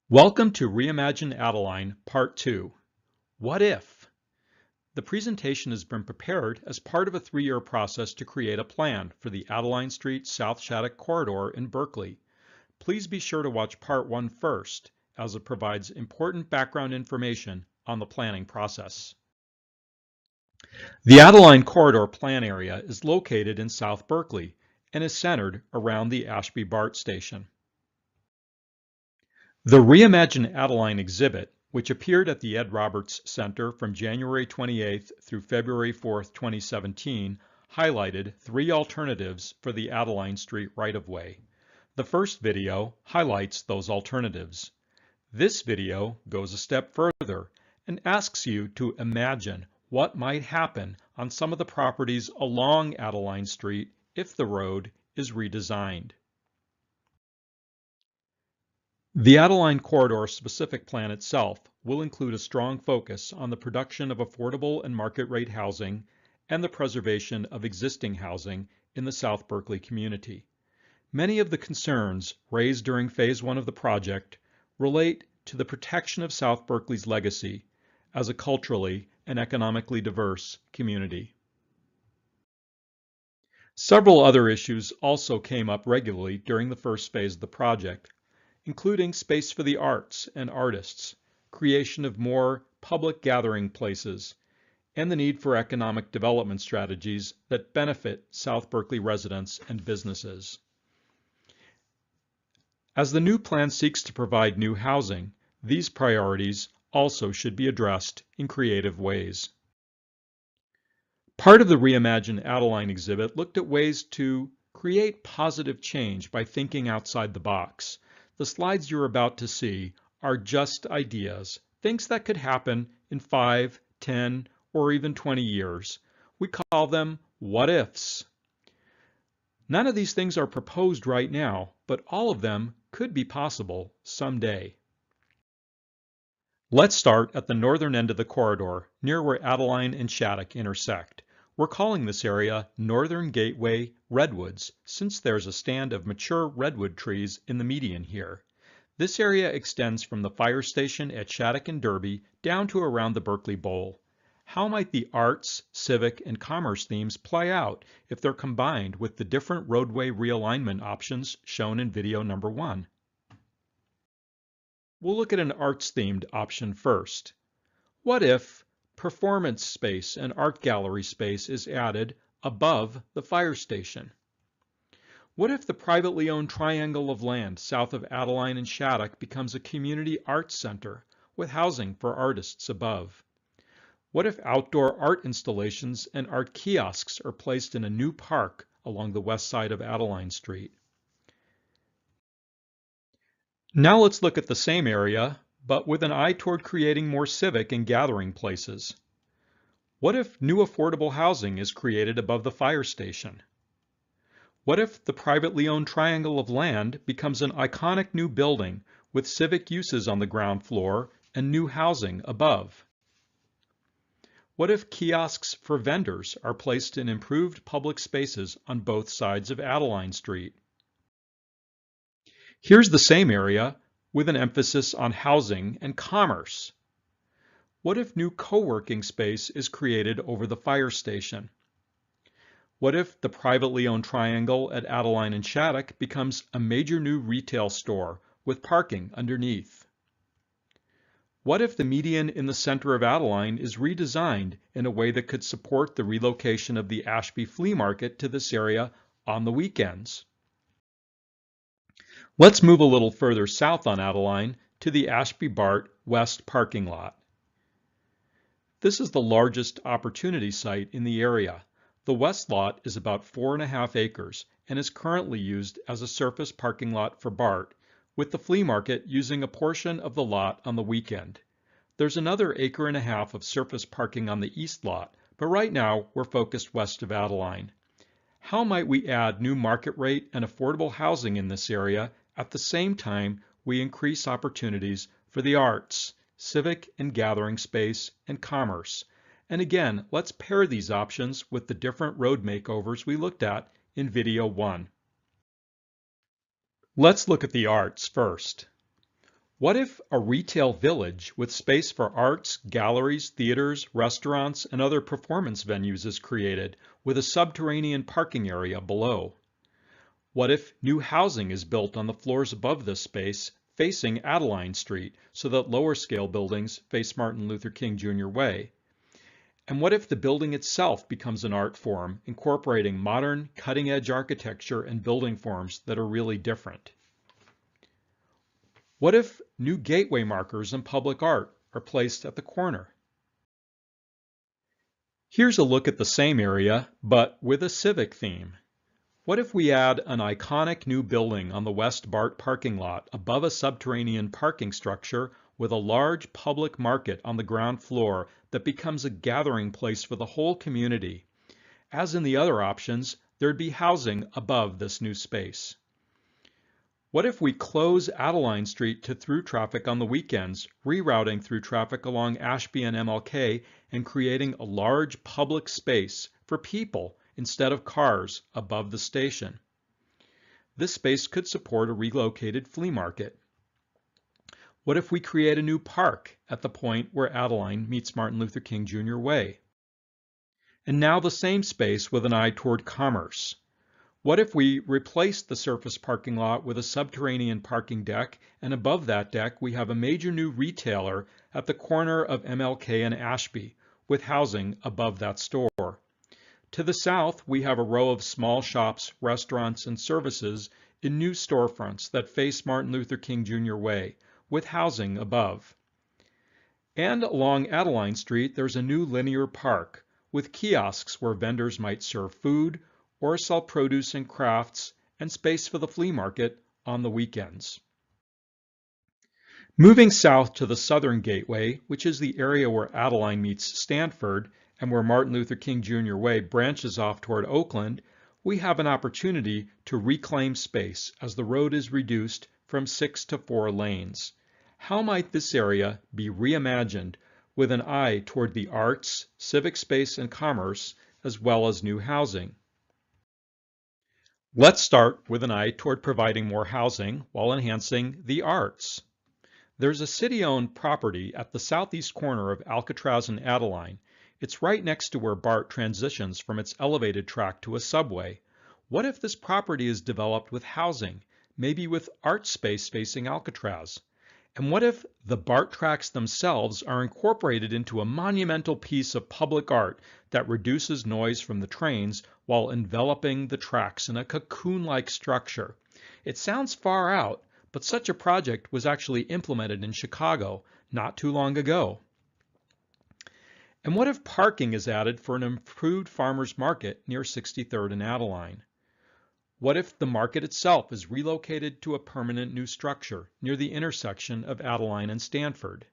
Welcome to Reimagine Adeline, Part 2. What if? The presentation has been prepared as part of a 3-year process to create a plan for the Adeline Street South Shattuck corridor in Berkeley. Please be sure to watch Part 1 first, as it provides important background information on the planning process. The Adeline Corridor Plan Area is located in South Berkeley and is centered around the Ashby-BART station. The Reimagine Adeline exhibit, which appeared at the Ed Roberts Center from January 28th through February 4th, 2017, highlighted 3 alternatives for the Adeline Street right-of-way. The first video highlights those alternatives. This video goes a step further and asks you to imagine what might happen on some of the properties along Adeline Street if the road is redesigned. The Adeline Corridor specific plan itself will include a strong focus on the production of affordable and market rate housing and the preservation of existing housing in the South Berkeley community. Many of the concerns raised during Phase 1 of the project relate to the protection of South Berkeley's legacy as a culturally and economically diverse community. Several other issues also came up regularly during the first phase of the project, including space for the arts and artists, creation of more public gathering places, and the need for economic development strategies that benefit South Berkeley residents and businesses. As the new plan seeks to provide new housing, these priorities also should be addressed in creative ways. Part of the Reimagine Adeline exhibit looked at ways to create positive change by thinking outside the box. The slides you're about to see are just ideas, things that could happen in 5, 10, or even 20 years. We call them what ifs. None of these things are proposed right now, but all of them could be possible someday. Let's start at the northern end of the corridor, near where Adeline and Shattuck intersect. We're calling this area Northern Gateway Redwoods, since there's a stand of mature redwood trees in the median here. This area extends from the fire station at Shattuck and Derby down to around the Berkeley Bowl. How might the arts, civic, and commerce themes play out if they're combined with the different roadway realignment options shown in video number 1? We'll look at an arts-themed option first. What if performance space and art gallery space is added above the fire station? What if the privately owned triangle of land south of Adeline and Shattuck becomes a community arts center with housing for artists above? What if outdoor art installations and art kiosks are placed in a new park along the west side of Adeline Street? Now let's look at the same area, but with an eye toward creating more civic and gathering places. What if new affordable housing is created above the fire station? What if the privately owned triangle of land becomes an iconic new building with civic uses on the ground floor and new housing above? What if kiosks for vendors are placed in improved public spaces on both sides of Adeline Street? Here's the same area with an emphasis on housing and commerce. What if new co-working space is created over the fire station? What if the privately owned triangle at Adeline and Shattuck becomes a major new retail store with parking underneath? What if the median in the center of Adeline is redesigned in a way that could support the relocation of the Ashby Flea Market to this area on the weekends? Let's move a little further south on Adeline to the Ashby-BART West parking lot. This is the largest opportunity site in the area. The west lot is about 4.5 acres and is currently used as a surface parking lot for BART, with the flea market using a portion of the lot on the weekend. There's another 1.5 acres of surface parking on the east lot, but right now we're focused west of Adeline. How might we add new market rate and affordable housing in this area at the same time we increase opportunities for the arts, civic and gathering space, and commerce? And again, let's pair these options with the different road makeovers we looked at in video 1. Let's look at the arts first. What if a retail village with space for arts, galleries, theaters, restaurants, and other performance venues is created with a subterranean parking area below? What if new housing is built on the floors above this space facing Adeline Street so that lower scale buildings face Martin Luther King Jr. Way? And what if the building itself becomes an art form incorporating modern cutting-edge architecture and building forms that are really different? What if new gateway markers and public art are placed at the corner? Here's a look at the same area, but with a civic theme. What if we add an iconic new building on the West BART parking lot above a subterranean parking structure with a large public market on the ground floor that becomes a gathering place for the whole community? As in the other options, there'd be housing above this new space. What if we close Adeline Street to through traffic on the weekends, rerouting through traffic along Ashby and MLK and creating a large public space for people instead of cars above the station? This space could support a relocated flea market. What if we create a new park at the point where Adeline meets Martin Luther King Jr. Way? And now the same space with an eye toward commerce. What if we replace the surface parking lot with a subterranean parking deck, and above that deck we have a major new retailer at the corner of MLK and Ashby, with housing above that store? To the south, we have a row of small shops, restaurants, and services in new storefronts that face Martin Luther King Jr. Way, with housing above. And along Adeline Street, there's a new linear park, with kiosks where vendors might serve food or sell produce and crafts, and space for the flea market on the weekends. Moving south to the southern gateway, which is the area where Adeline meets Stanford, and where Martin Luther King Jr. Way branches off toward Oakland, we have an opportunity to reclaim space as the road is reduced from 6 to 4 lanes. How might this area be reimagined with an eye toward the arts, civic space, and commerce, as well as new housing? Let's start with an eye toward providing more housing while enhancing the arts. There's a city-owned property at the southeast corner of Alcatraz and Adeline. It's right next to where BART transitions from its elevated track to a subway. What if this property is developed with housing, maybe with art space facing Alcatraz? And what if the BART tracks themselves are incorporated into a monumental piece of public art that reduces noise from the trains while enveloping the tracks in a cocoon-like structure? It sounds far out, but such a project was actually implemented in Chicago not too long ago. And what if parking is added for an improved farmers market near 63rd and Adeline? What if the market itself is relocated to a permanent new structure near the intersection of Adeline and Stanford?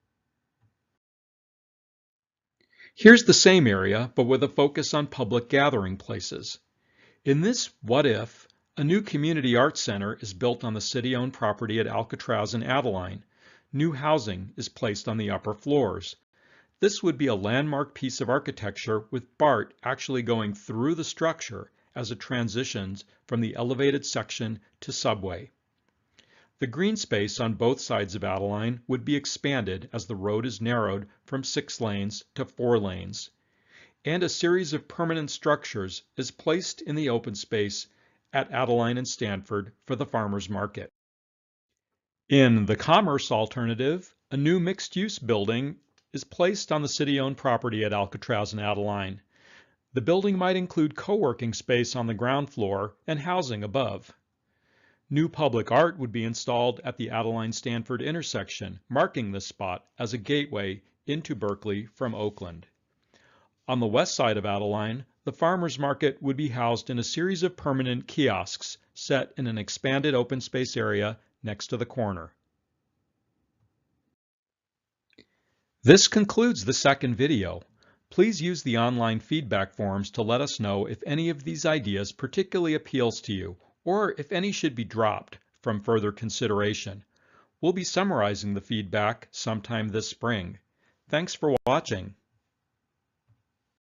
Here's the same area, but with a focus on public gathering places. In this what if, a new community arts center is built on the city-owned property at Alcatraz and Adeline. New housing is placed on the upper floors. This would be a landmark piece of architecture with BART actually going through the structure as it transitions from the elevated section to subway. The green space on both sides of Adeline would be expanded as the road is narrowed from 6 lanes to 4 lanes. And a series of permanent structures is placed in the open space at Adeline and Stanford for the farmers market. In the commerce alternative, a new mixed-use building is placed on the city-owned property at Alcatraz and Adeline. The building might include co-working space on the ground floor and housing above. New public art would be installed at the Adeline-Stanford intersection, marking this spot as a gateway into Berkeley from Oakland. On the west side of Adeline, the farmers market would be housed in a series of permanent kiosks set in an expanded open space area next to the corner. This concludes the second video. Please use the online feedback forms to let us know if any of these ideas particularly appeals to you, or if any should be dropped from further consideration. We'll be summarizing the feedback sometime this spring. Thanks for watching.